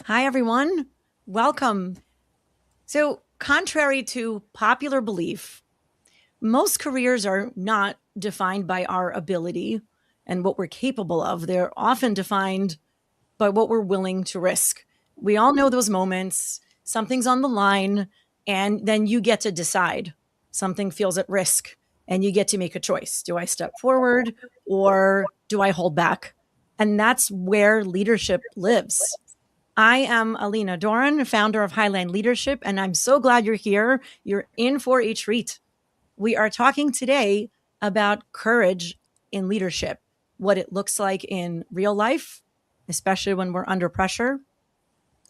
Hi, everyone. Welcome. So, contrary to popular belief, most careers are not defined by our ability and what we're capable of. They're often defined by what we're willing to risk. We all know those moments, something's on the line, and then you get to decide. Something feels at risk, and you get to make a choice. Do I step forward or do I hold back? And that's where leadership lives. I am Alina Doran, founder of Highland Leadership, and I'm so glad you're here. You're in for a treat. We are talking today about courage in leadership, what it looks like in real life, especially when we're under pressure.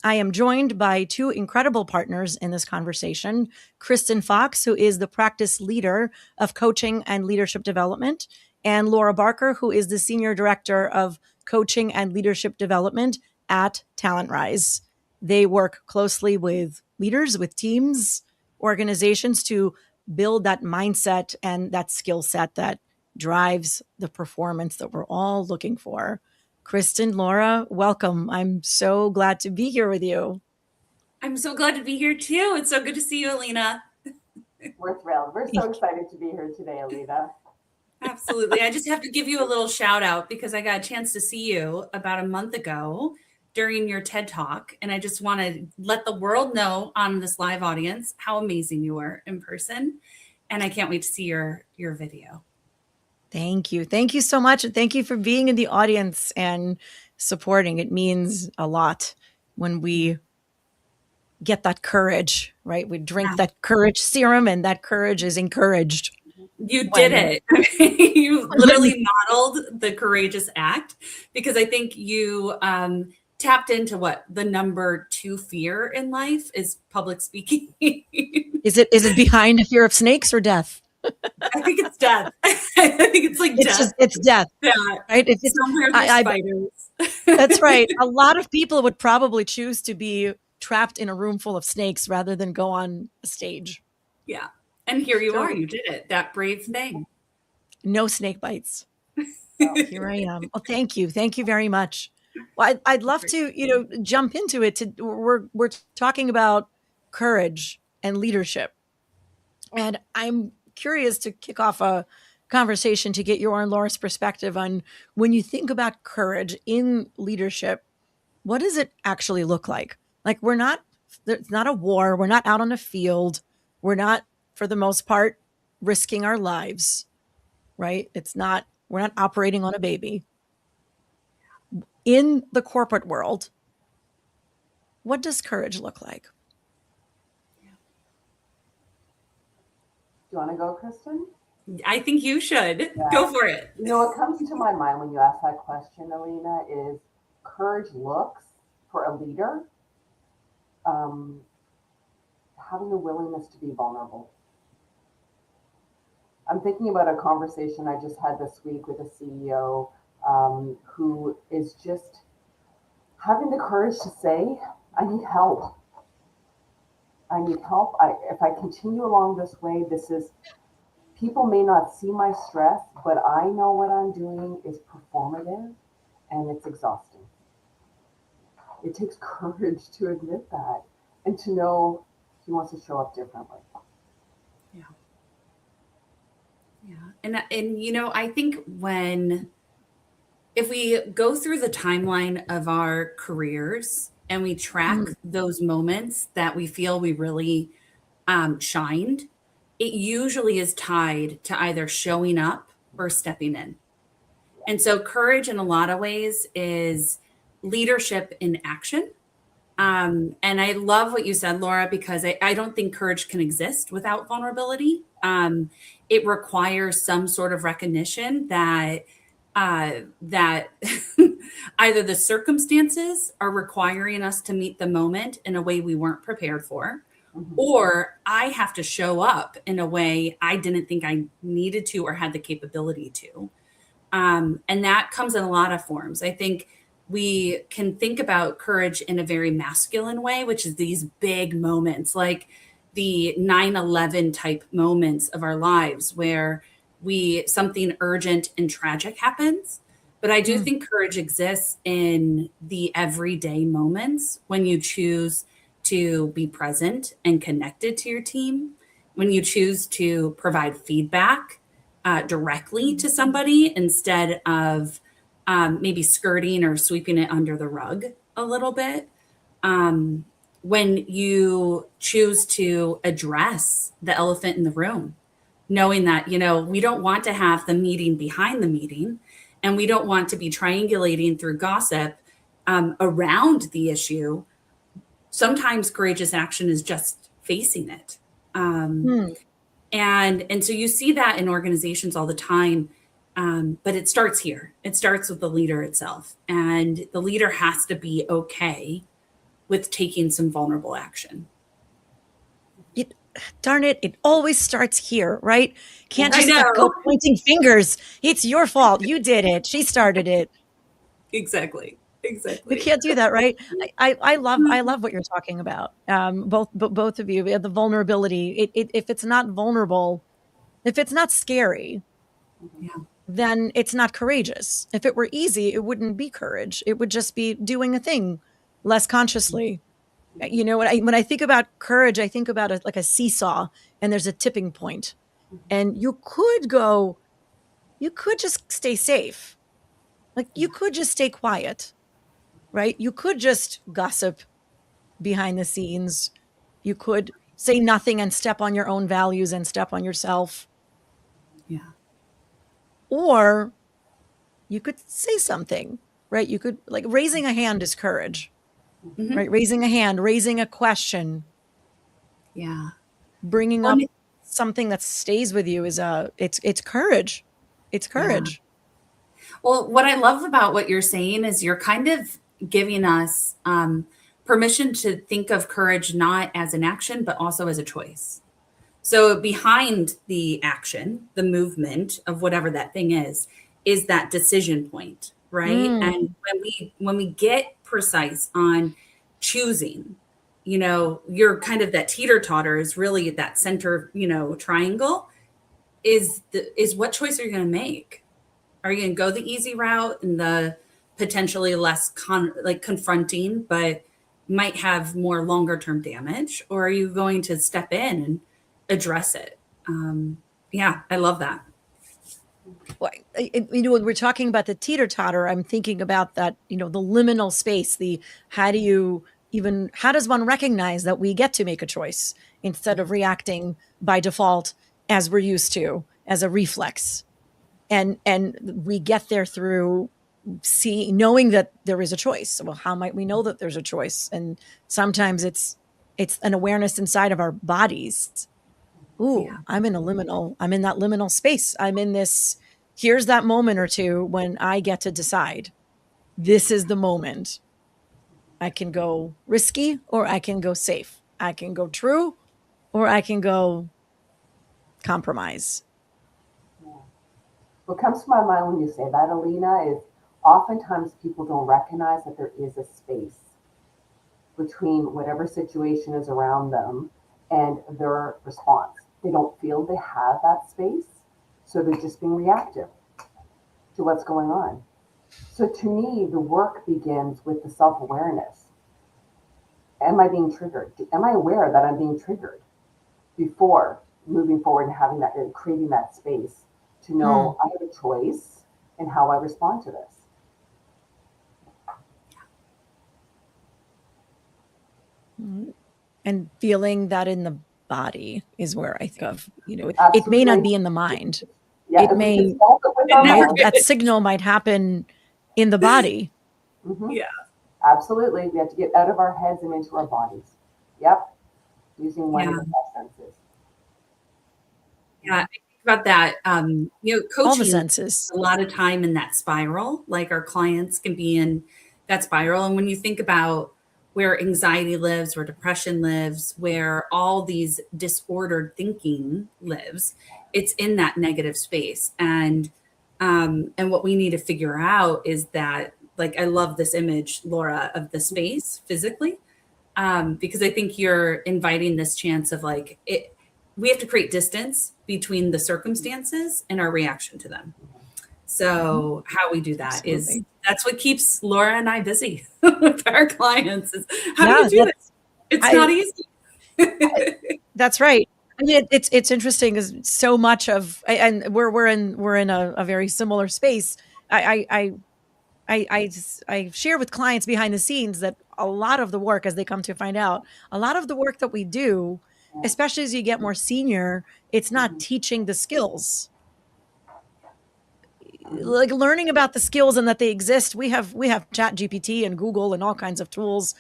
I am joined by two incredible partners in this conversation: Kristen Fox, who is the practice leader of coaching and leadership development, and Laura Barker, who is the senior director of coaching and leadership development at TalentRise. They work closely with leaders, with teams, organizations to build that mindset and that skill set that drives the performance that we're all looking for. Kristen, Laura, welcome. I'm so glad to be here with you. I'm so glad to be here too. It's so good to see you, Alina. We're thrilled. We're so excited to be here today, Alina. Absolutely. I just have to give you a little shout out because I got a chance to see you about a month ago during your TED Talk. And I just want to let the world know on this live audience how amazing you are in person. And I can't wait to see your video. Thank you. Thank you so much. And thank you for being in the audience and supporting. It means a lot when we get that courage, right? We drink that courage serum and that courage is encouraged. You did it. You literally modeled the courageous act because I think you tapped into what the number 2 fear in life is: public speaking. Is it behind a fear of snakes or death? I think it's death. I think it's like death. It's death. Yeah. Right? Somewhere there's spiders. That's right. A lot of people would probably choose to be trapped in a room full of snakes rather than go on a stage. Yeah. And here you are. You did it. That brave thing. No snake bites. Well, here I am. Well, thank you. Thank you very much. Well, I'd love to, jump into it. We're talking about courage and leadership. And I'm curious to kick off a conversation to get your and Laura's perspective on when you think about courage in leadership, what does it actually look like? Like it's not a war. We're not out on a field. We're not, for the most part, risking our lives, right? We're not operating on a baby. In the corporate world, what does courage look like? Do you want to go, Kristen? I think you should. Yeah. Go for it. What comes to my mind when you ask that question, Alina, is courage looks for a leader having a willingness to be vulnerable. I'm thinking about a conversation I just had this week with a CEO who is just having the courage to say, I need help. I need help. If I continue along this way, people may not see my stress, but I know what I'm doing is performative and it's exhausting. It takes courage to admit that and to know he wants to show up differently. Yeah. Yeah. And I think if we go through the timeline of our careers and we track those moments that we feel we really shined, it usually is tied to either showing up or stepping in. And so courage in a lot of ways is leadership in action. And I love what you said, Laura, because I don't think courage can exist without vulnerability. It requires some sort of recognition that either the circumstances are requiring us to meet the moment in a way we weren't prepared for, or I have to show up in a way I didn't think I needed to or had the capability to. And that comes in a lot of forms. I think we can think about courage in a very masculine way, which is these big moments like the 9/11 type moments of our lives where something urgent and tragic happens. But I do think courage exists in the everyday moments when you choose to be present and connected to your team, when you choose to provide feedback directly to somebody instead of maybe skirting or sweeping it under the rug a little bit. When you choose to address the elephant in the room, knowing that, we don't want to have the meeting behind the meeting, and we don't want to be triangulating through gossip around the issue. Sometimes courageous action is just facing it. And so you see that in organizations all the time. But it starts here. It starts with the leader itself. And the leader has to be okay with taking some vulnerable action. Darn it, it always starts here, right? Can't just go pointing fingers. It's your fault. You did it. She started it. Exactly. We can't do that, right? I love what you're talking about. Both of you, the vulnerability. If it's not vulnerable, if it's not scary, then it's not courageous. If it were easy, it wouldn't be courage. It would just be doing a thing less consciously. When I think about courage, I think about it like a seesaw, and there's a tipping point, and you could just stay safe. Like you could just stay quiet, right? You could just gossip behind the scenes. You could say nothing and step on your own values and step on yourself. Yeah. Or you could say something, right? You could, like, raising a hand is courage, right? Raising a hand, raising a question. Yeah. Bringing up something that stays with you is it's courage. It's courage. Yeah. Well, what I love about what you're saying is you're kind of giving us permission to think of courage not as an action, but also as a choice. So behind the action, the movement of whatever that thing is that decision point, right? And when we get precise on choosing, you're kind of that teeter-totter is really that center, triangle is what choice are you going to make? Are you going to go the easy route and the potentially less confronting, but might have more longer term damage? Or are you going to step in and address it? Yeah, I love that. Well, when we're talking about the teeter-totter, I'm thinking about that, the liminal space, how does one recognize that we get to make a choice instead of reacting by default as we're used to, as a reflex? And we get there through knowing that there is a choice. Well, how might we know that there's a choice? And sometimes it's an awareness inside of our bodies. Ooh, yeah. I'm in that liminal space. I'm in this, here's that moment or two when I get to decide. This is the moment. I can go risky or I can go safe. I can go true or I can go compromise. What comes to my mind when you say that, Alina, is oftentimes people don't recognize that there is a space between whatever situation is around them and their response. They don't feel they have that space, so they're just being reactive to what's going on. So to me, the work begins with the self-awareness. Am I being triggered? Am I aware that I'm being triggered before moving forward and having that and creating that space to know I have a choice in how I respond to this? And feeling that in the body is where I think of, it may not be in the mind. Yeah, it may, that signal might happen in the body. Yeah. Absolutely. We have to get out of our heads and into our bodies. Yep. Using one of the senses. Yeah, I think about that. Coaching all the senses. A lot of time in that spiral, like our clients can be in that spiral. And when you think about where anxiety lives, where depression lives, where all these disordered thinking lives, it's in that negative space. And what we need to figure out is that, like, I love this image, Laura, of the space physically, because I think you're inviting this chance of we have to create distance between the circumstances and our reaction to them. So how we do that is Absolutely. that's what keeps Laura and I busy with our clients is how do Yeah, you do it? It's not I, easy. that's right. I mean, it's interesting because so much of, and we're in a very similar space. I share with clients behind the scenes that a lot of the work, as they come to find out, a lot of the work that we do, Yeah. especially as you get more senior, it's not Mhm. teaching the skills, Mhm. like learning about the skills and that they exist. We have Chat GPT and Google and all kinds of tools,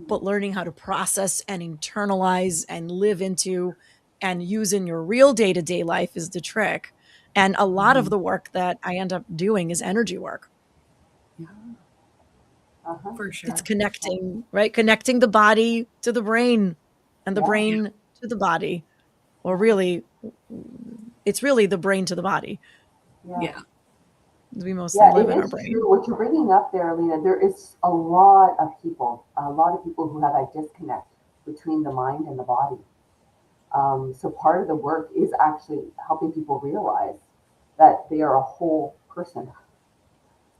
but learning how to process and internalize and live into and use in your real day-to-day life is the trick. And a lot of Mhm. the work that I end up doing is energy work. Yeah, Uh-huh. for It's sure. connecting, right? Connecting the body to the brain and the Yeah. brain to the body. Or Yeah. really, it's really the brain to the body. Yeah. Yeah. We mostly Yeah, live it in our is brain. true. What you're bringing up there, Alina, there is a lot of people who have a disconnect between the mind and the body. So part of the work is actually helping people realize that they are a whole person.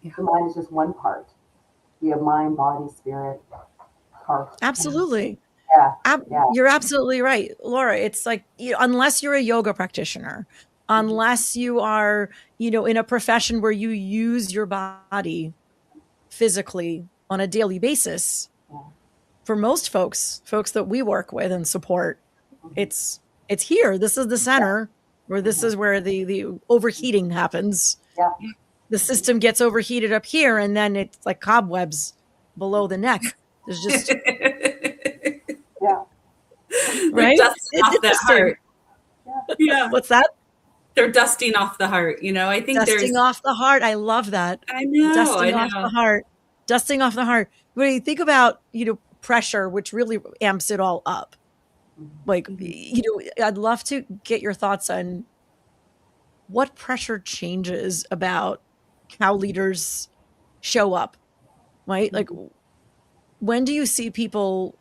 Yeah. The mind is just one part. We have mind, body, spirit, heart. Absolutely. Yeah, yeah. You're absolutely right, Laura. It's like, unless you're a yoga practitioner, Mhm. unless you are, in a profession where you use your body physically on a daily basis, Yeah. for most folks that we work with and support, Mhm. it's here. This is the Yeah. center where this Mhm. is where the overheating happens. Yeah. The system gets overheated up here, and then it's like cobwebs below the neck. There's just, Yeah. They're right? dusting It's off that interesting. heart. Yeah. Yeah. What's that? They're dusting off the heart. I think Dusting there's off the heart. I love that. I know, I Dusting off the know. heart. Dusting off the heart. When you think about, pressure, which really amps it all up. Like, Mhm. I'd love to get your thoughts on what pressure changes about how leaders show up, right? Like, Mhm. when do you see people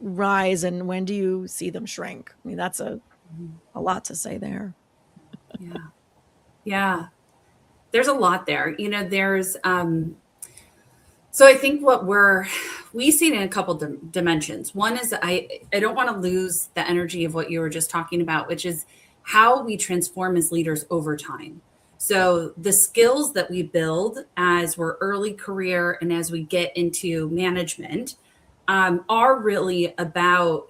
rise and when do you see them shrink? I mean, that's Mhm. a lot to say there. Yeah. Yeah. There's a lot there. There's so I think we see it in a couple dimensions. One is I don't want to lose the energy of what you were just talking about, which is how we transform as leaders over time. So the skills that we build as we're early career and as we get into management are really about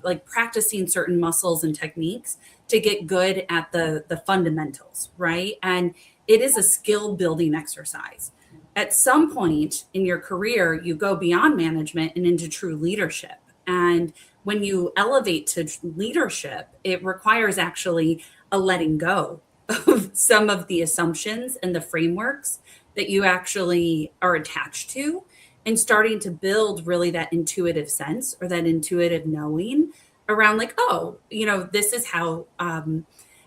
like practicing certain muscles and techniques to get good at the fundamentals, right? And it is a skill building exercise. At some point in your career, you go beyond management and into true leadership. And when you elevate to leadership, it requires actually a letting go of some of the assumptions and the frameworks that you actually are attached to, and starting to build really that intuitive sense or that intuitive knowing around, like, oh, this is how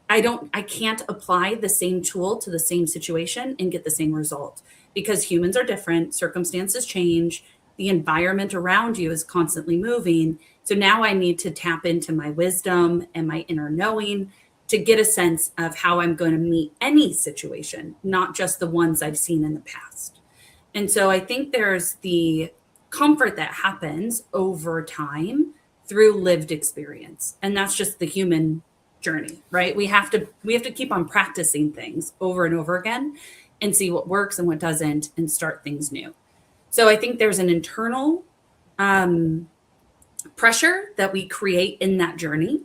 I can't apply the same tool to the same situation and get the same result, because humans are different, circumstances change, the environment around you is constantly moving. So now I need to tap into my wisdom and my inner knowing to get a sense of how I'm going to meet any situation, not just the ones I've seen in the past. And so I think there's the comfort that happens over time through lived experience. And that's just the human journey, right? We have to keep on practicing things over and over again and see what works and what doesn't and start things new. So I think there's an internal pressure that we create in that journey.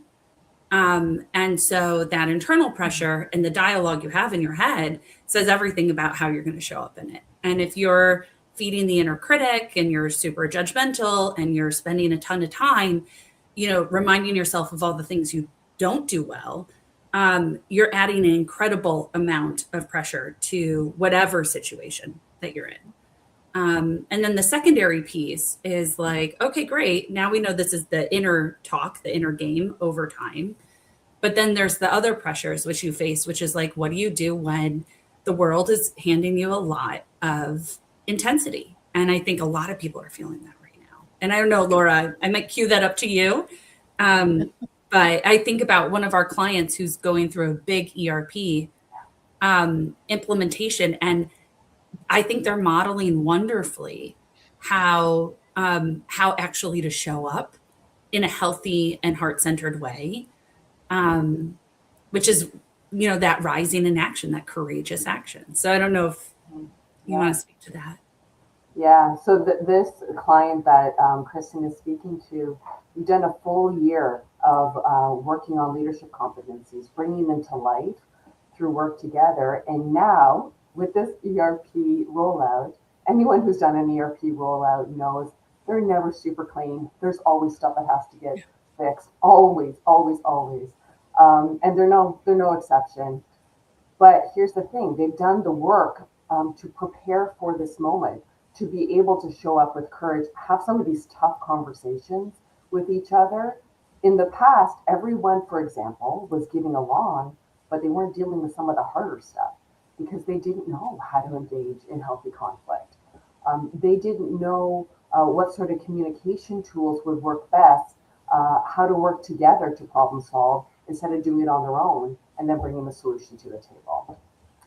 And so that internal pressure and the dialogue you have in your head says everything about how you're going to show up in it. And if you're feeding the inner critic and you're super judgmental and you're spending a ton of time, reminding yourself of all the things you don't do well, you're adding an incredible amount of pressure to whatever situation that you're in. And then the secondary piece is like, okay, great. Now we know this is the inner talk, the inner game over time. But then there's the other pressures which you face, which is like, what do you do when the world is handing you a lot of intensity? And I think a lot of people are feeling that right now. And I don't know, Laura, I might cue that up to you. But I think about one of our clients who's going through a big ERP implementation. And I think they're modeling wonderfully how actually to show up in a healthy and heart-centered way, which is, that rising in action, that courageous action. So I don't know if you want to speak to that. Yeah, so this client that Kristen is speaking to, we've done a full year of working on leadership competencies, bringing them to life through work together. And now with this ERP rollout, anyone who's done an ERP rollout knows they're never super clean. There's always stuff that has to get fixed, always, always, always. And they're no exception. But here's the thing, they've done the work to prepare for this moment, to be able to show up with courage, have some of these tough conversations with each other. In the past, everyone, for example, was getting along, but they weren't dealing with some of the harder stuff because they didn't know how to engage in healthy conflict. They didn't know what sort of communication tools would work best, how to work together to problem solve instead of doing it on their own and then bringing the solution to the table.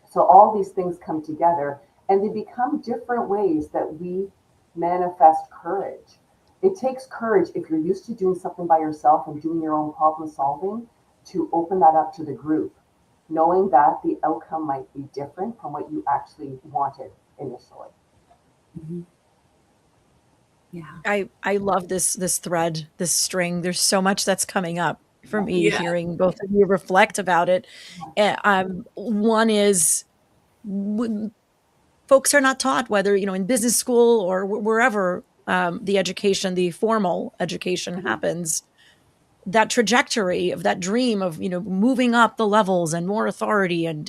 So all these things come together and they become different ways that we manifest courage. It takes courage, if you're used to doing something by yourself and doing your own problem solving, to open that up to the group, knowing that the outcome might be different from what you actually wanted initially. Mm-hmm. Yeah. I love this thread, this string. There's so much that's coming up for me, hearing both of you reflect about it. One is, folks are not taught, whether, in business school or wherever the education, the formal education happens, that trajectory of that dream of, moving up the levels and more authority and,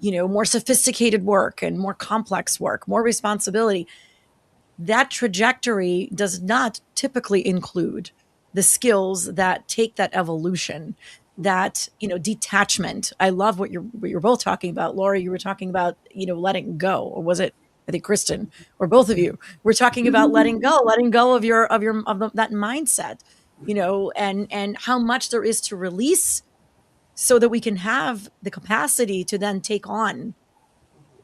more sophisticated work and more complex work, more responsibility. That trajectory does not typically include the skills that take that evolution, that, detachment. I love what you're both talking about. Laura, you were talking about, letting go, or was it, I think Kristen, or both of you were talking about letting go of that mindset, and how much there is to release so that we can have the capacity to then take on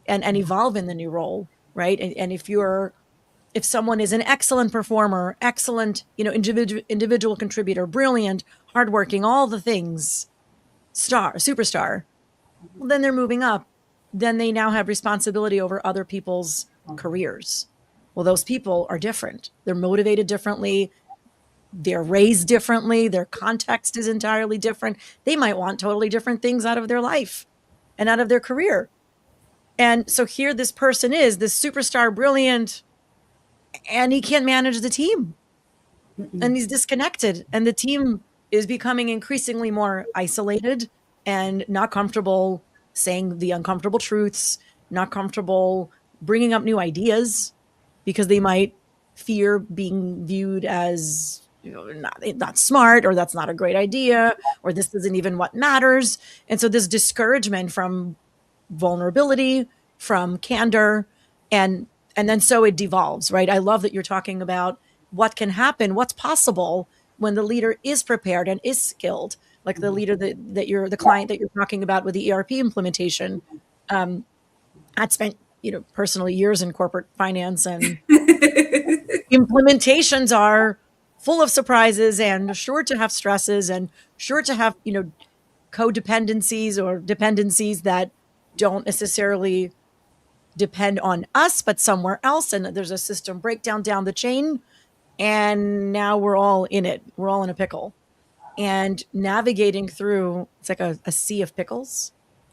and evolve in the new role. Right. And if someone is an excellent performer, excellent, individual contributor, brilliant, hardworking, all the things, superstar, well, then they're moving up. Then they now have responsibility over other people's careers. Well, those people are different. They're motivated differently. They're raised differently. Their context is entirely different. They might want totally different things out of their life and out of their career. And so here this person is, this superstar, brilliant, and he can't manage the team. And he's disconnected. And the team is becoming increasingly more isolated and not comfortable saying the uncomfortable truths, not comfortable bringing up new ideas because they might fear being viewed as not smart, or that's not a great idea, or this isn't even what matters. And so this discouragement from vulnerability, from candor, and then so it devolves, right? I love that you're talking about what can happen, what's possible when the leader is prepared and is skilled, like the leader that you're, the client that you're talking about with the ERP implementation. I'd spent, personally years in corporate finance, and implementations are full of surprises and sure to have stresses and sure to have, codependencies or dependencies that don't necessarily depend on us, but somewhere else. And there's a system breakdown down the chain. And now we're all in it. We're all in a pickle. And navigating through, it's like a sea of pickles.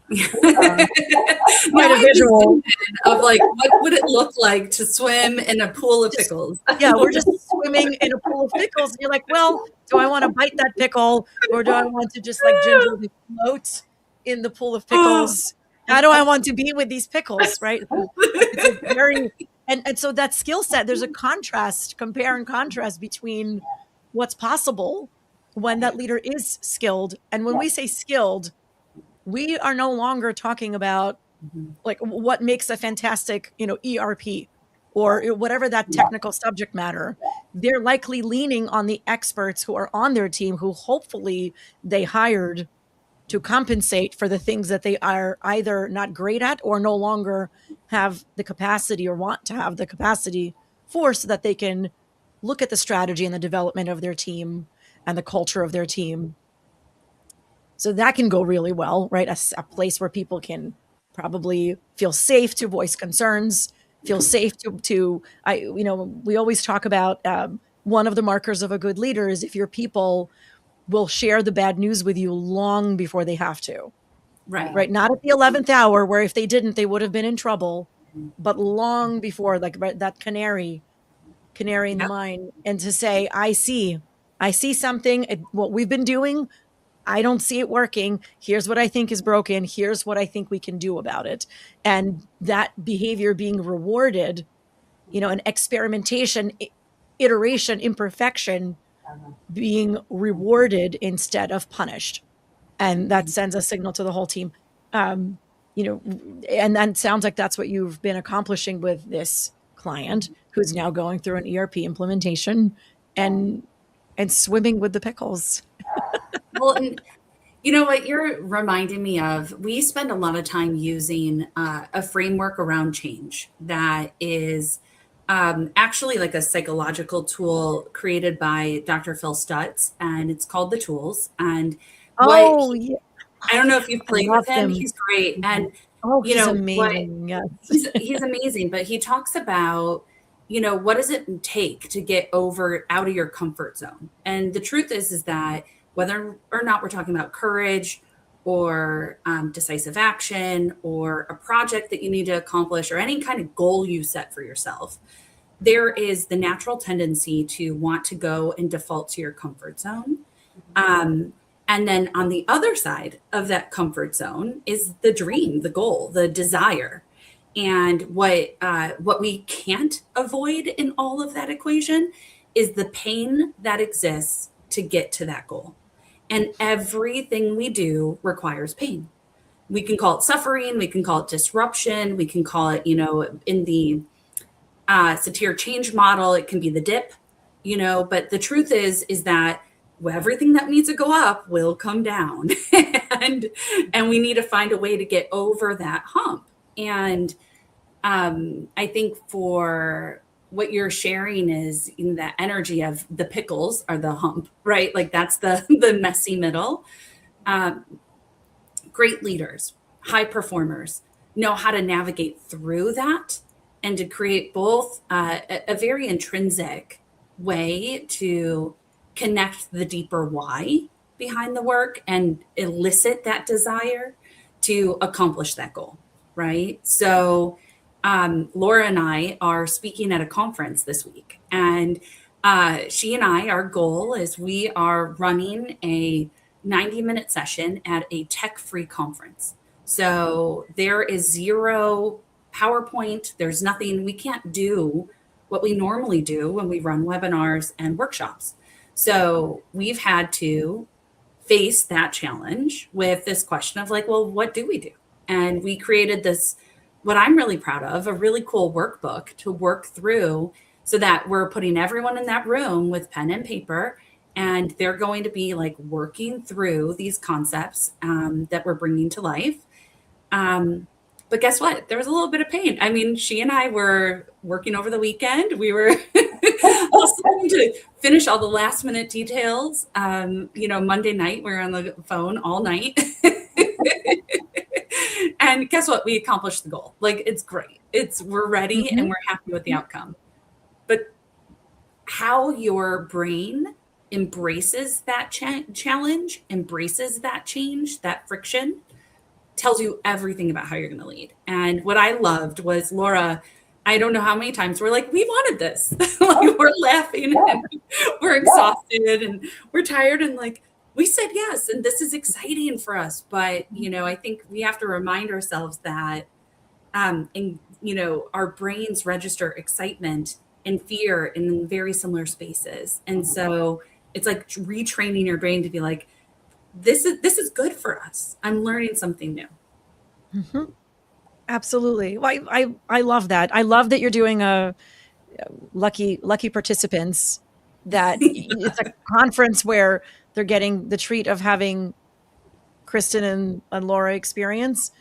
Quite a visual of like, what would it look like to swim in a pool of pickles? Yeah, we're just swimming in a pool of pickles. And you're like, well, do I want to bite that pickle, or do I want to just like gingerly float in the pool of pickles? How do I want to be with these pickles, right? It's a very, and so that skill set, there's a compare and contrast between what's possible when that leader is skilled. And when we say skilled, we are no longer talking about like what makes a fantastic, ERP or whatever that technical subject matter. They're likely leaning on the experts who are on their team, who hopefully they hired to compensate for the things that they are either not great at or no longer have the capacity or want to have the capacity for, so that they can look at the strategy and the development of their team and the culture of their team. So that can go really well, right? A place where people can probably feel safe to voice concerns, feel safe we always talk about one of the markers of a good leader is if your people will share the bad news with you long before they have to. Right. Not at the 11th hour, where if they didn't, they would have been in trouble, but long before, like that canary in the mine, and to say, I see something, what we've been doing, I don't see it working. Here's what I think is broken. Here's what I think we can do about it. And that behavior being rewarded, an experimentation, iteration, imperfection being rewarded instead of punished. And that sends a signal to the whole team. And that sounds like that's what you've been accomplishing with this client who's now going through an ERP implementation and swimming with the pickles. Well, and you know what you're reminding me of? We spend a lot of time using a framework around change that is actually like a psychological tool created by Dr. Phil Stutz, and it's called The Tools. And I don't know if you've played with him. He's great. And he's amazing. He's amazing, but he talks about, what does it take to get out of your comfort zone? And the truth is that whether or not we're talking about courage or decisive action or a project that you need to accomplish or any kind of goal you set for yourself, there is the natural tendency to want to go and default to your comfort zone. And then on the other side of that comfort zone is the dream, the goal, the desire. And what we can't avoid in all of that equation is the pain that exists to get to that goal. And everything we do requires pain. We can call it suffering. We can call it disruption. We can call it, in the Satir change model, it can be the dip, but the truth is that everything that needs to go up will come down. and we need to find a way to get over that hump. And I think for what you're sharing is that energy of the pickles are the hump, right? Like that's the messy middle. Great leaders, high performers know how to navigate through that and to create both a very intrinsic way to connect the deeper why behind the work and elicit that desire to accomplish that goal, right? So Laura and I are speaking at a conference this week, and she and I, our goal is we are running a 90-minute session at a tech-free conference. So there is zero PowerPoint. There's nothing. We can't do what we normally do when we run webinars and workshops. So we've had to face that challenge with this question of like, well, what do we do? And we created this, what I'm really proud of, a really cool workbook to work through so that we're putting everyone in that room with pen and paper, and they're going to be like working through these concepts that we're bringing to life. But guess what? There was a little bit of pain. I mean, she and I were working over the weekend. We were also trying to finish all the last minute details. Monday night, we were on the phone all night. And guess what? We accomplished the goal. Like, it's great. We're ready and we're happy with the outcome. But how your brain embraces that challenge, embraces that change, that friction, tells you everything about how you're going to lead. And what I loved was Laura, I don't know how many times we're like, we wanted this. Like, we're laughing and we're exhausted and we're tired and like, we said yes, and this is exciting for us. But, I think we have to remind ourselves that, our brains register excitement and fear in very similar spaces. And so it's like retraining your brain to be like, this is good for us. I'm learning something new. Mm-hmm. Absolutely. Well, I love that. I love that you're doing a lucky participants, that it's a conference where they're getting the treat of having Kristen and Laura experience,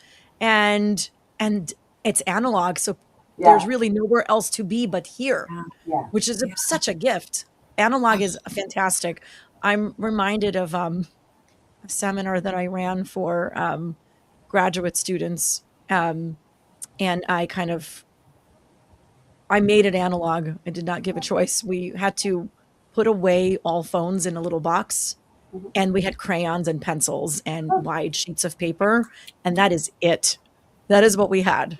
and it's analog, so there's really nowhere else to be but here, which is such a gift. Analog is fantastic. I'm reminded of a seminar that I ran for graduate students, and I made it analog. I did not give a choice. We had to put away all phones in a little box, and we had crayons and pencils and wide sheets of paper, and that is it. That is what we had.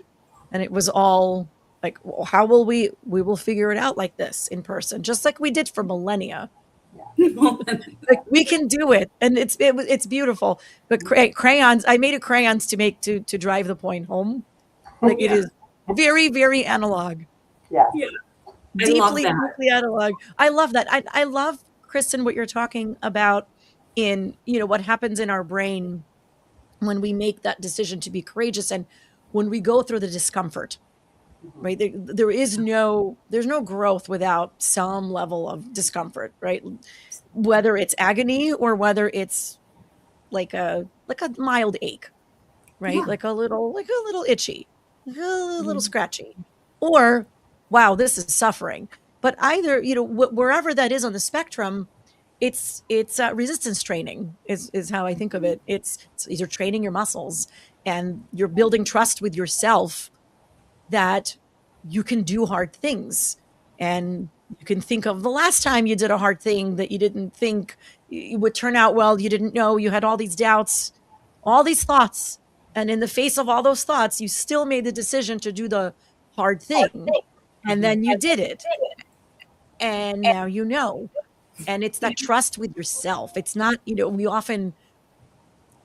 And it was all like, well, how will we will figure it out like this in person, just like we did for millennia. Like, we can do it, and it's beautiful. But crayons, I made it crayons to make to drive the point home. Like, it is very, very analog. Yeah. Deeply analog. I love that. I love, Kristen, what you're talking about in, what happens in our brain when we make that decision to be courageous, and when we go through the discomfort, right? There's no growth without some level of discomfort, right? Whether it's agony or whether it's like a mild ache, right? Like a little itchy, a little scratchy, or wow, this is suffering. But either, wherever that is on the spectrum, it's resistance training is how I think of it. It's you're training your muscles, and you're building trust with yourself that you can do hard things. And you can think of the last time you did a hard thing that you didn't think it would turn out well. You didn't know, you had all these doubts, all these thoughts. And in the face of all those thoughts, you still made the decision to do the hard thing. And then you did it. And now you know. And it's that trust with yourself. It's not, we often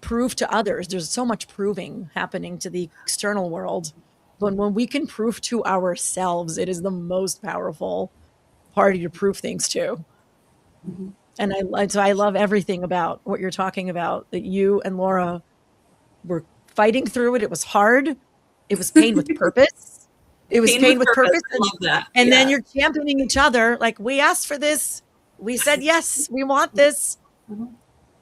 prove to others. There's so much proving happening to the external world. But when we can prove to ourselves, it is the most powerful party to prove things to. And so I love everything about what you're talking about, that you and Laura were fighting through it. It was hard. It was pain with purpose. It was pain with purpose. I love that. And then you're championing each other. Like, we asked for this. We said, yes, we want this.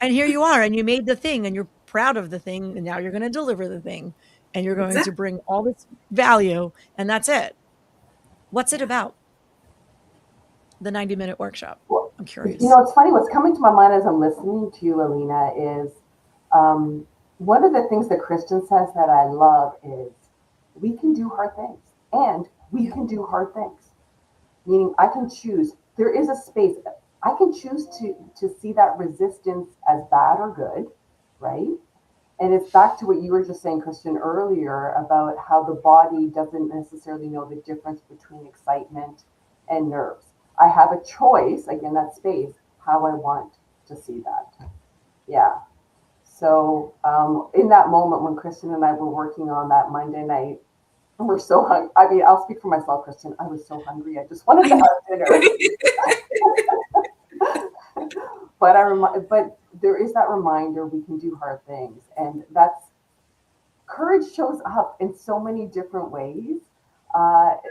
And here you are. And you made the thing, and you're proud of the thing. And now you're going to deliver the thing. And you're going to bring all this value. And that's it. What's it about? The 90-minute workshop. Well, I'm curious. It's funny. What's coming to my mind as I'm listening to you, Alina, is one of the things that Kristen says that I love is we can do hard things, and we can do hard things. Meaning, I can choose. There is a space. I can choose to see that resistance as bad or good, right? And it's back to what you were just saying, Kristen, earlier about how the body doesn't necessarily know the difference between excitement and nerves. I have a choice, again, that space, how I want to see that. Yeah. So in that moment when Kristen and I were working on that Monday night, and we're so hungry. I mean, I'll speak for myself, Kristen. I was so hungry. I just wanted to have dinner. But there is that reminder we can do hard things. And that's, courage shows up in so many different ways.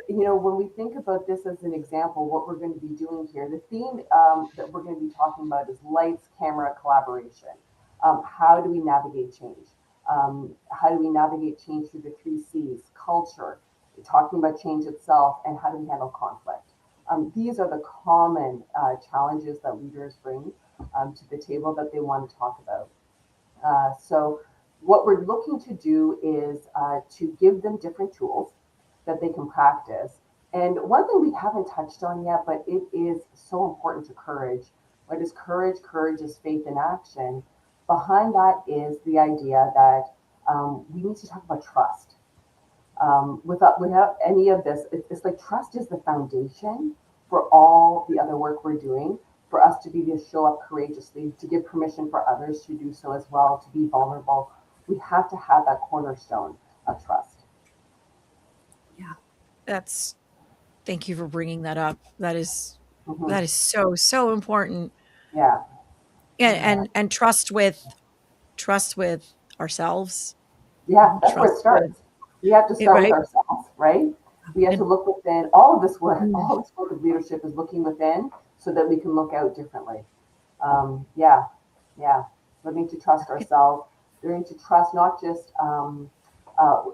When we think about this as an example, what we're going to be doing here, the theme that we're going to be talking about is lights, camera, collaboration. How do we navigate change? How do we navigate change through the 3 C's? Culture, talking about change itself, and how do we handle conflict? These are the common challenges that leaders bring to the table that they want to talk about. So what we're looking to do is to give them different tools that they can practice. And one thing we haven't touched on yet, but it is so important to courage. What is courage? Courage is faith in action. Behind that is the idea that we need to talk about trust. Without any of this, it's like trust is the foundation for all the other work we're doing, for us to be able to show up courageously, to give permission for others to do so as well, to be vulnerable. We have to have that cornerstone of trust. Yeah, thank you for bringing that up. That is so important. Yeah. And trust with ourselves. Yeah, that's where it starts. We have to start with ourselves, right? We have to look within. All of this work of leadership is looking within so that we can look out differently. Learning to trust ourselves, They're going to trust not just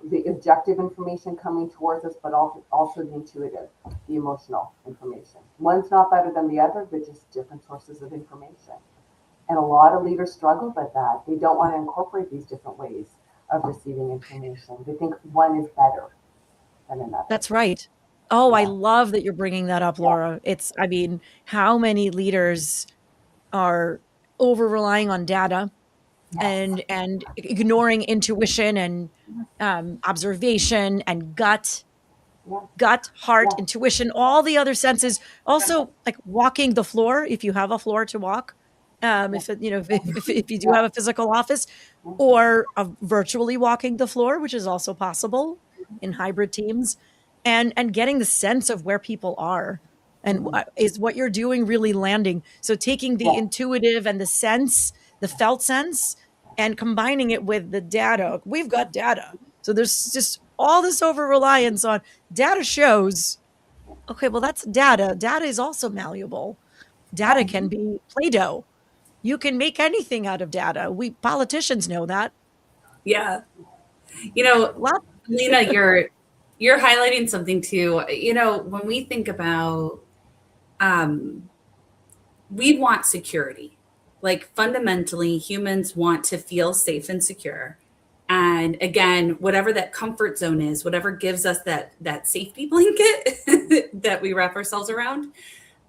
the objective information coming towards us, but also the intuitive, the emotional information. One's not better than the other, but just different sources of information. And a lot of leaders struggle with that. They don't want to incorporate these different ways of receiving information. They think one is better than another. That's right. Oh, Yeah. I love that you're bringing that up, Laura. It's, I mean, how many leaders are over relying on data and ignoring intuition and observation and gut, heart, intuition, all the other senses. Also, like walking the floor, if you have a floor to walk, if you do have a physical office, or virtually walking the floor, which is also possible in hybrid teams, and getting the sense of where people are. And is what you're doing really landing? So taking the intuitive and the sense, the felt sense, and combining it with the data. We've got data. So there's just all this over reliance on data shows. Okay, well, that's data. Data is also malleable. Data can be Play-Doh. You can make anything out of data. We politicians know that. Yeah. You know, Lena, you're highlighting something too. You know, when we think about, we want security. Like fundamentally, humans want to feel safe and secure. And again, whatever that comfort zone is, whatever gives us that safety blanket that we wrap ourselves around,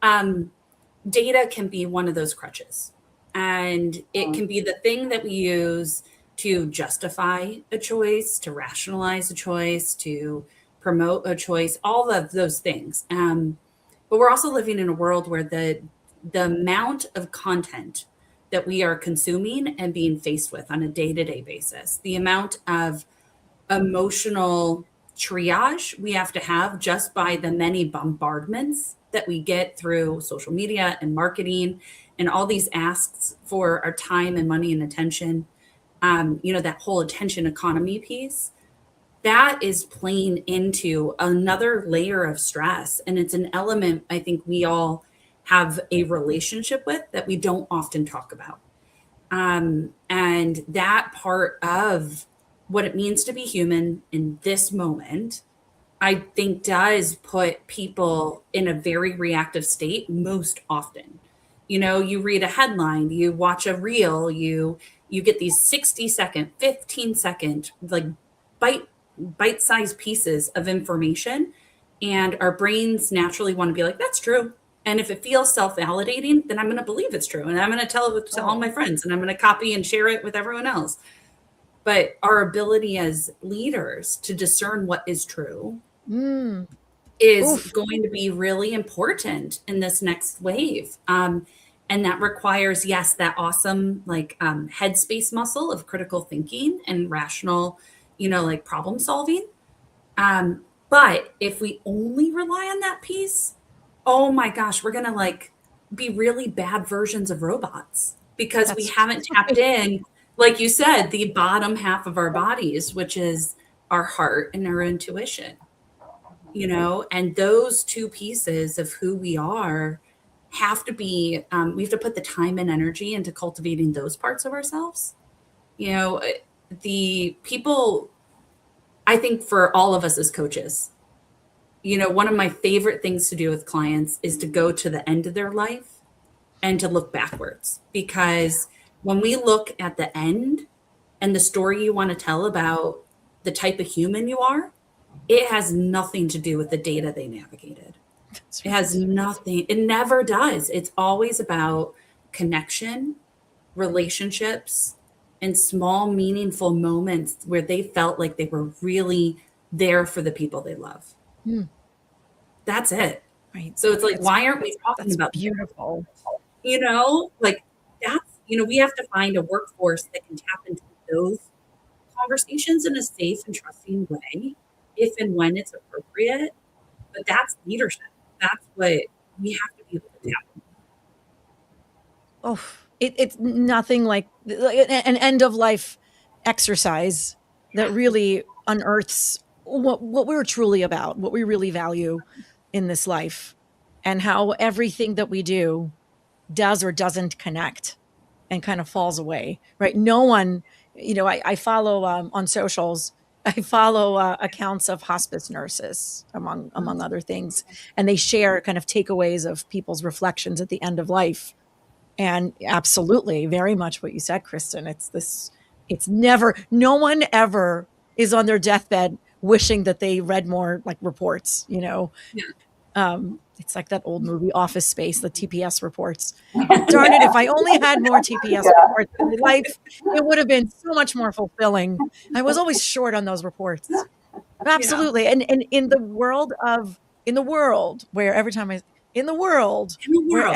data can be one of those crutches. And it can be the thing that we use to justify a choice, to rationalize a choice, to promote a choice, all of those things. But we're also living in a world where the amount of content that we are consuming and being faced with on a day-to-day basis, the amount of emotional triage we have to have just by the many bombardments that we get through social media and marketing and all these asks for our time and money and attention, that whole attention economy piece, that is playing into another layer of stress. And it's an element I think we all have a relationship with that we don't often talk about. And that part of what it means to be human in this moment, I think does put people in a very reactive state most often. You know, you read a headline, you watch a reel, you get these 60-second, 15-second, like bite-sized pieces of information. And our brains naturally want to be like, that's true. And if it feels self-validating, then I'm going to believe it's true. And I'm going to tell it to all my friends and I'm going to copy and share it with everyone else. But our ability as leaders to discern what is true is going to be really important in this next wave. And that requires, yes, that awesome headspace muscle of critical thinking and rational, problem solving. But if we only rely on that piece, oh my gosh, we're going to be really bad versions of robots because we haven't tapped in, like you said, the bottom half of our bodies, which is our heart and our intuition, and those two pieces of who we are have to be, we have to put the time and energy into cultivating those parts of ourselves. The people, I think for all of us as coaches, one of my favorite things to do with clients is to go to the end of their life and to look backwards. Because when we look at the end and the story you want to tell about the type of human you are, it has nothing to do with the data they navigated. It has nothing. It never does. It's always about connection, relationships, and small, meaningful moments where they felt like they were really there for the people they love. That's it. Right. So it's why aren't we talking about beautiful? We have to find a workforce that can tap into those conversations in a safe and trusting way, if and when it's appropriate. But that's leadership. That's what we have to be able to tap into. Oh, it's nothing like an end of life exercise that really unearths what we're truly about, what we really value in this life, and how everything that we do does or doesn't connect and kind of falls away, right? No one I follow on socials. I follow accounts of hospice nurses, among other things, and they share kind of takeaways of people's reflections at the end of life. And absolutely, very much what you said, Kristen. It's never, no one ever is on their deathbed wishing that they read more like reports, Yeah. It's like that old movie Office Space, the TPS reports. Darn it, if I only had more TPS reports in my life, it would have been so much more fulfilling. I was always short on those reports. Yeah. Absolutely. And in the world where every time in the world In the where world.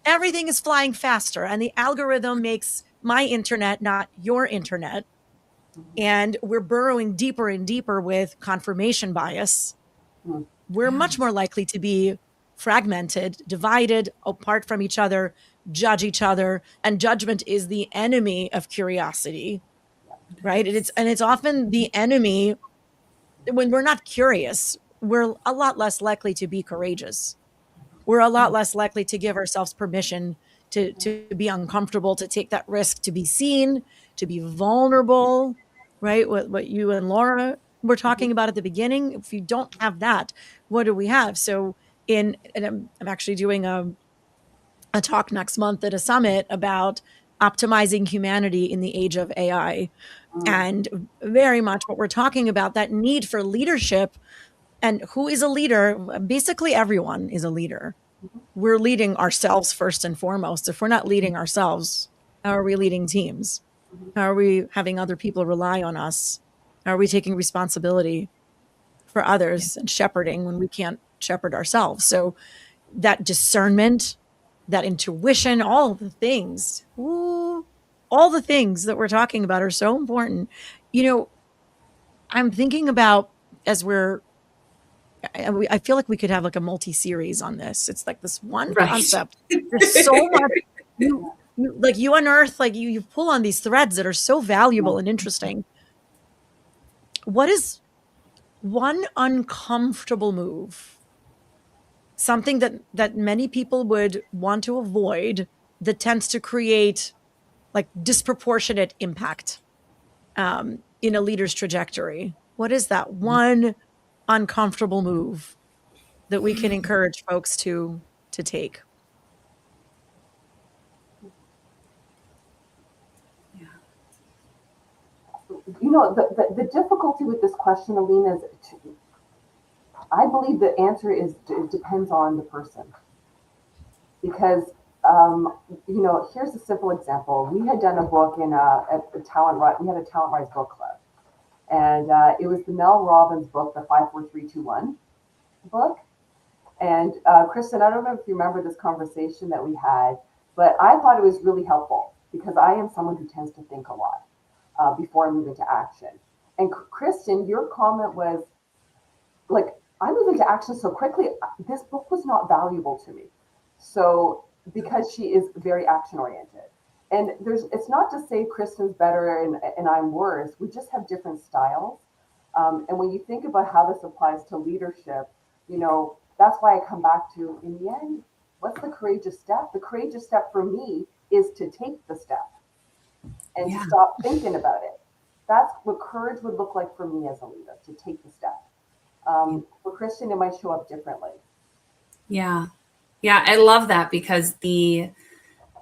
everything is flying faster, and the algorithm makes my internet not your internet, and we're burrowing deeper and deeper with confirmation bias, we're Yeah. much more likely to be fragmented, divided, apart from each other, judge each other, and judgment is the enemy of curiosity, right? And it's often the enemy when we're not curious. We're a lot less likely to be courageous. We're a lot less likely to give ourselves permission to be uncomfortable, to take that risk, to be seen, to be vulnerable, right? What you and Laura were talking about at the beginning. If you don't have that, what do we have? So I'm actually doing a talk next month at a summit about optimizing humanity in the age of AI. And very much what we're talking about, that need for leadership. And who is a leader? Basically, everyone is a leader. We're leading ourselves first and foremost. If we're not leading ourselves, how are we leading teams? How are we having other people rely on us? How are we taking responsibility for Yeah. others and shepherding when we can't shepherd ourselves? So that discernment, that intuition, all the things that we're talking about are so important. I'm thinking about, as I feel like we could have like a multi-series on this. It's like this one Right. concept. There's so much you unearth, like you pull on these threads that are so valuable and interesting. What is one uncomfortable move? Something that many people would want to avoid, that tends to create like disproportionate impact in a leader's trajectory. What is that one uncomfortable move that we can encourage folks to take? Yeah. The difficulty with this question, Aline, is I believe the answer is it depends on the person. Because, here's a simple example. We had done a book at the TalentRise. We had a TalentRise book club. And it was the Mel Robbins book, the 54321 book. And Kristen, I don't know if you remember this conversation that we had, but I thought it was really helpful because I am someone who tends to think a lot before I move into action. And Kristen, your comment was like, I move into action so quickly. This book was not valuable to me. So because she is very action oriented. And it's not to say Kristen's better and I'm worse. We just have different styles. And when you think about how this applies to leadership, that's why I come back to, in the end, what's the courageous step? The courageous step for me is to take the step and to stop thinking about it. That's what courage would look like for me as a leader, to take the step. For Kristen, it might show up differently. Yeah. Yeah. I love that because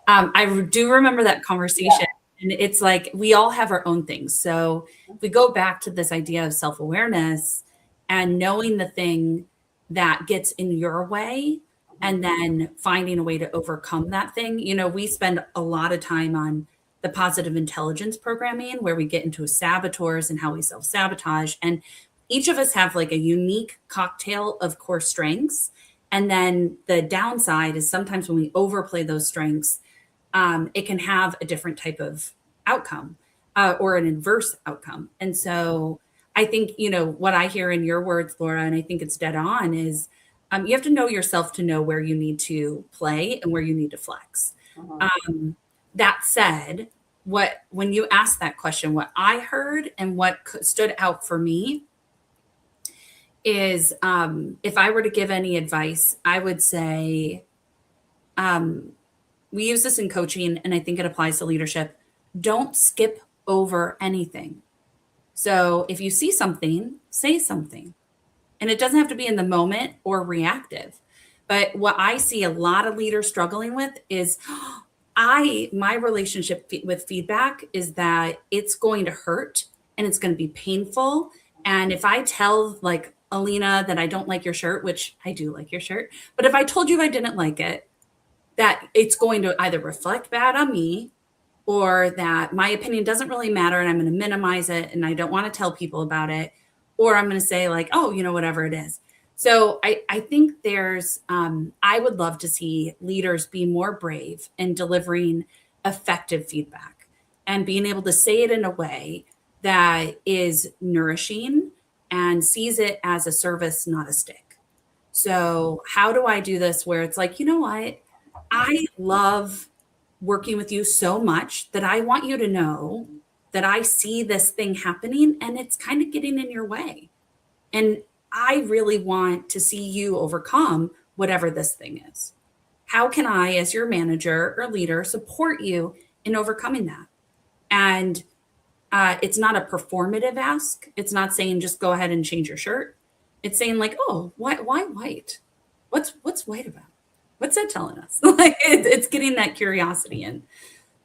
I do remember that conversation, and it's like, we all have our own things. So if we go back to this idea of self-awareness and knowing the thing that gets in your way and then finding a way to overcome that thing, we spend a lot of time on the positive intelligence programming where we get into saboteurs and how we self-sabotage. And each of us have like a unique cocktail of core strengths. And then the downside is sometimes when we overplay those strengths, it can have a different type of outcome or an adverse outcome. And so I think, what I hear in your words, Laura, and I think it's dead on, is you have to know yourself to know where you need to play and where you need to flex. That said, when you asked that question, what I heard and what stood out for me is if I were to give any advice, I would say we use this in coaching, and I think it applies to leadership. Don't skip over anything. So if you see something, say something. And it doesn't have to be in the moment or reactive. But what I see a lot of leaders struggling with is my relationship with feedback is that it's going to hurt and it's going to be painful. And if I tell like Alina that I don't like your shirt, which I do like your shirt, but if I told you I didn't like it, that it's going to either reflect bad on me or that my opinion doesn't really matter and I'm going to minimize it and I don't want to tell people about it, or I'm going to say like, oh, whatever it is. So I think there's, I would love to see leaders be more brave in delivering effective feedback and being able to say it in a way that is nourishing and sees it as a service, not a stick. So how do I do this where it's like, you know what? I love working with you so much that I want you to know that I see this thing happening and it's kind of getting in your way. And I really want to see you overcome whatever this thing is. How can I, as your manager or leader, support you in overcoming that? And it's not a performative ask. It's not saying just go ahead and change your shirt. It's saying like, oh, why white? What's white about? What's that telling us? Like it's getting that curiosity in.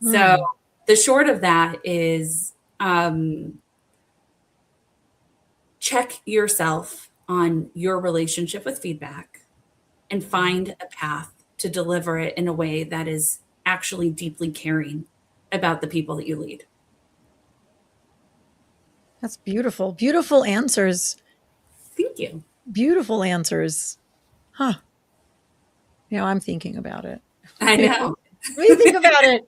So the short of that is check yourself on your relationship with feedback and find a path to deliver it in a way that is actually deeply caring about the people that you lead. That's beautiful. Beautiful answers. Thank you. Beautiful answers. Huh. I'm thinking about it. I know. What do you think about it?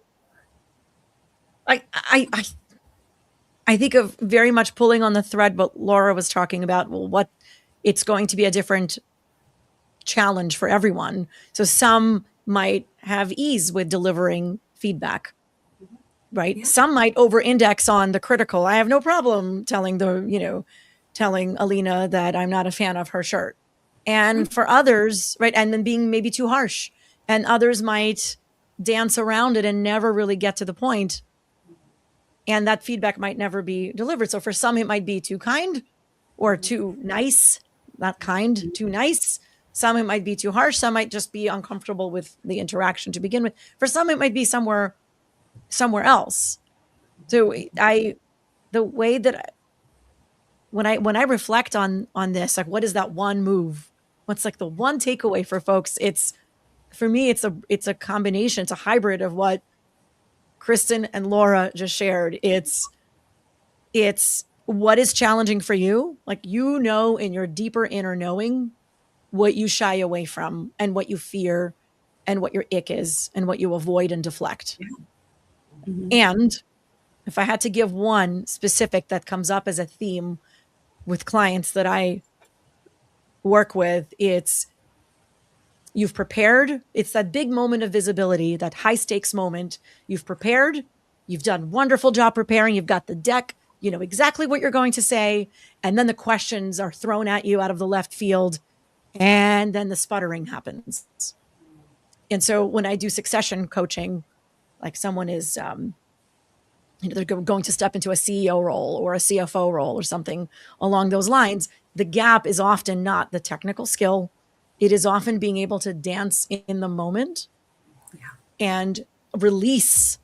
I think of very much pulling on the thread what Laura was talking about. Well, what it's going to be a different challenge for everyone. So some might have ease with delivering feedback, right? Yeah. Some might over-index on the critical. I have no problem telling Alina that I'm not a fan of her shirt. And for others, right, and then being maybe too harsh. And others might dance around it and never really get to the point. And that feedback might never be delivered. So for some, it might be too kind or too nice, not kind, too nice. Some, it might be too harsh. Some might just be uncomfortable with the interaction to begin with. For some, it might be somewhere else. So the way that when I reflect on this, like, what is that one move? What's like the one takeaway for folks? For me, it's a combination. It's a hybrid of what Kristen and Laura just shared. It's what is challenging for you. Like, in your deeper inner knowing what you shy away from and what you fear and what your ick is and what you avoid and deflect. Mm-hmm. And if I had to give one specific that comes up as a theme with clients that I work with, it's you've prepared. It's that big moment of visibility, that high stakes moment. You've prepared. You've done a wonderful job preparing. You've got the deck. You know exactly what you're going to say. And then the questions are thrown at you out of the left field. And then the sputtering happens. And so when I do succession coaching, like someone is, they're going to step into a CEO role or a CFO role or something along those lines, the gap is often not the technical skill. It is often being able to dance in the moment and release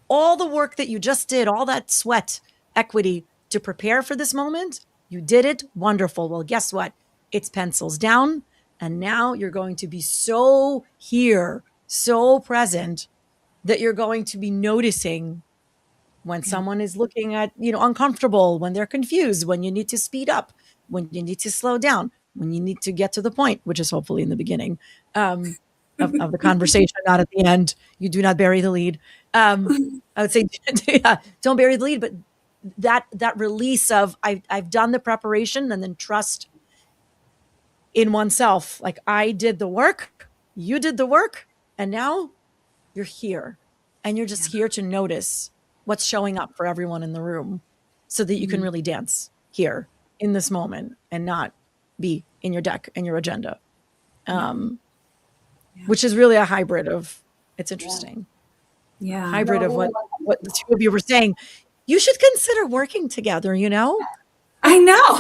all the work that you just did, all that sweat equity to prepare for this moment. You did it. Wonderful. Well, guess what? It's pencils down. And now you're going to be so here, so present that you're going to be noticing when someone is looking at, uncomfortable, when they're confused, when you need to speed up, when you need to slow down, when you need to get to the point, which is hopefully in the beginning of the conversation, not at the end. You do not bury the lead. I would say, don't bury the lead, but that release of I've done the preparation and then trust in oneself. Like, I did the work, you did the work, and now you're here. And you're just here to notice what's showing up for everyone in the room so that you can really dance here in this moment and not be in your deck and your agenda, which is really a hybrid of It's interesting. Yeah. Hybrid of what the two of you were saying. You should consider working together, you know? I know.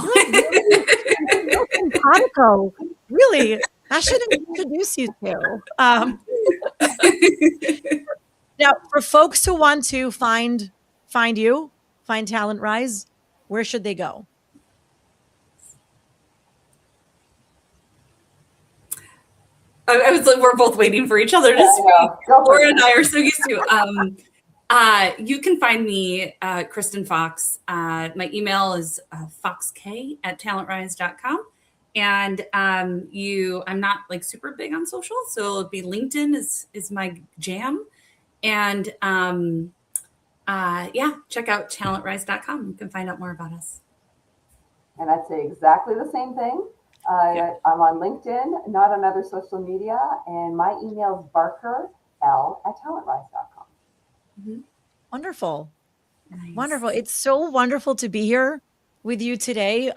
You're simpatico. Really, I should introduce you to. Now, for folks who want to find you, find TalentRise, where should they go? I was like, we're both waiting for each other to speak. Laura and I are so used to. You can find me, Kristen Fox. My email is foxk@talentrise.com. And I'm not like super big on social, so it'll be LinkedIn is my jam. And yeah, check out talentrise.com. You can find out more about us. And I'd say exactly the same thing. I'm on LinkedIn, not on other social media, and my email is barkerl@talentrise.com. Mm-hmm. Wonderful. Nice. Wonderful. It's so wonderful to be here with you today.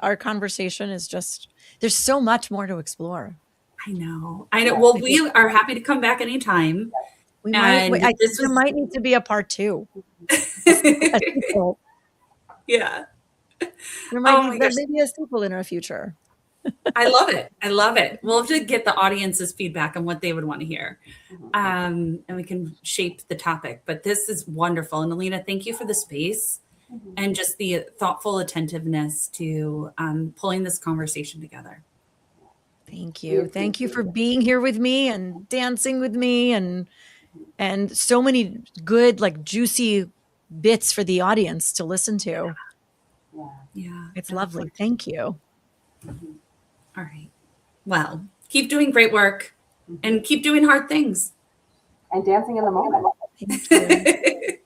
Our conversation is just, there's so much more to explore. I know. Well, we are happy to come back anytime. We might, there might need to be a part 2. Yeah. There might be a sequel in our future. I love it. I love it. We'll have to get the audience's feedback on what they would want to hear. And we can shape the topic. But this is wonderful. And Alina, thank you for the space and just the thoughtful attentiveness to pulling this conversation together. Thank you. Thank you for being here with me and dancing with me and so many good, like juicy bits for the audience to listen to. Yeah. It's lovely. Thank you. All right. Well, keep doing great work and keep doing hard things. And dancing in the moment. Thank you.